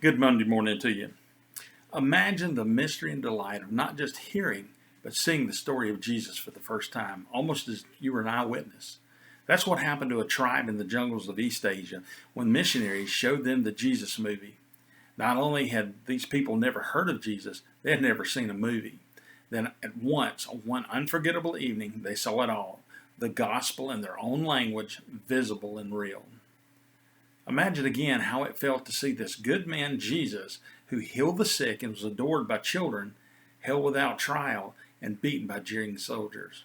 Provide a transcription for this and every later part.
Good Monday morning to you. Imagine the mystery and delight of not just hearing, but seeing the story of Jesus for the first time, almost as you were an eyewitness. That's what happened to a tribe in the jungles of East Asia when missionaries showed them the Jesus movie. Not only had these people never heard of Jesus, they had never seen a movie. Then at once, on one unforgettable evening, they saw it all, the gospel in their own language, visible and real. Imagine again how it felt to see this good man Jesus, who healed the sick and was adored by children, held without trial and beaten by jeering soldiers.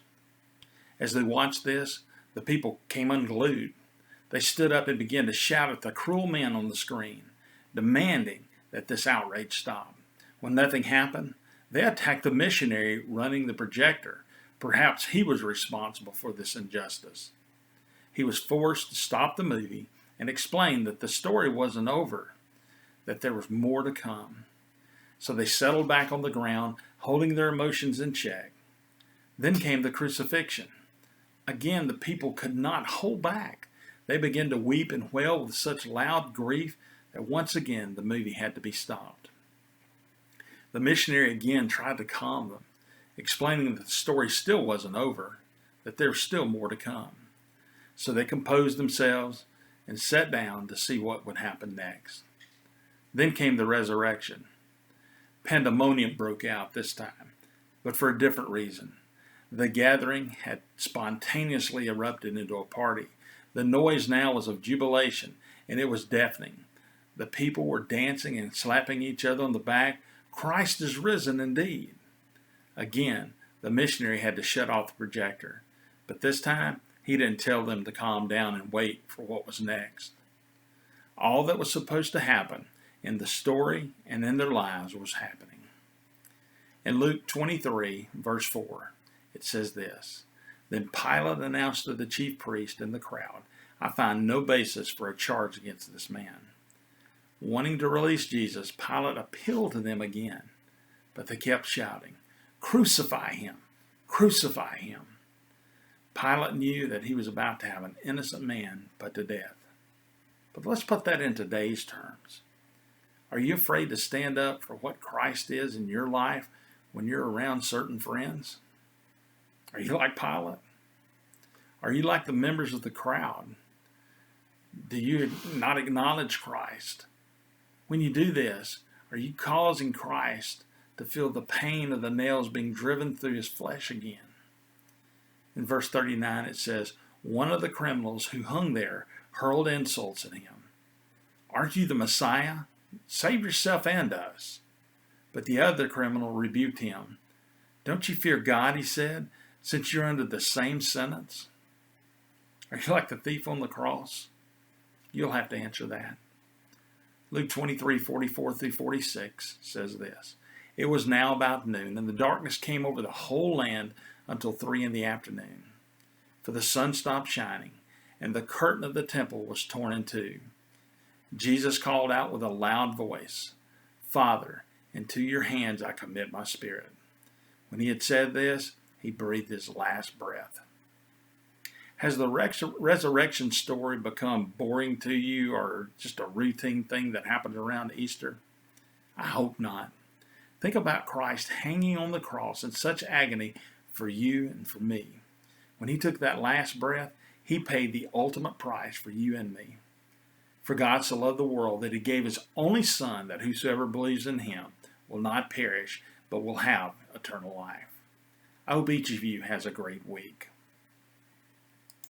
As they watched this, the people came unglued. They stood up and began to shout at the cruel man on the screen, demanding that this outrage stop. When nothing happened, they attacked the missionary running the projector. Perhaps he was responsible for this injustice. He was forced to stop the movie and explained that the story wasn't over, that there was more to come. So they settled back on the ground, holding their emotions in check. Then came the crucifixion. Again, the people could not hold back. They began to weep and wail with such loud grief that once again the movie had to be stopped. The missionary again tried to calm them, explaining that the story still wasn't over, that there was still more to come. So they composed themselves and sat down to see what would happen next. Then came the resurrection. Pandemonium broke out this time, but for a different reason. The gathering had spontaneously erupted into a party. The noise now was of jubilation, and it was deafening. The people were dancing and slapping each other on the back. Christ is risen indeed. Again, the missionary had to shut off the projector, but this time he didn't tell them to calm down and wait for what was next. All that was supposed to happen in the story and in their lives was happening. In Luke 23, verse 4, it says this: Then Pilate announced to the chief priest and the crowd, I find no basis for a charge against this man. Wanting to release Jesus, Pilate appealed to them again, but they kept shouting, Crucify him! Crucify him! Pilate knew that he was about to have an innocent man put to death. But let's put that in today's terms. Are you afraid to stand up for what Christ is in your life when you're around certain friends? Are you like Pilate? Are you like the members of the crowd? Do you not acknowledge Christ? When you do this, are you causing Christ to feel the pain of the nails being driven through his flesh again? In verse 39 it says, One of the criminals who hung there hurled insults at him. Aren't you the Messiah? Save yourself and us. But the other criminal rebuked him. Don't you fear God, he said, since you're under the same sentence? Are you like the thief on the cross? You'll have to answer that. Luke 23:44 through 46 says this: It was now about noon, and the darkness came over the whole land until 3 p.m. For the sun stopped shining, and the curtain of the temple was torn in two. Jesus called out with a loud voice, Father, into your hands I commit my spirit. When he had said this, he breathed his last breath. Has the resurrection story become boring to you or just a routine thing that happens around Easter? I hope not. Think about Christ hanging on the cross in such agony for you and for me. When he took that last breath, he paid the ultimate price for you and me. For God so loved the world that he gave his only Son, that whosoever believes in him will not perish, but will have eternal life. I hope each of you has a great week.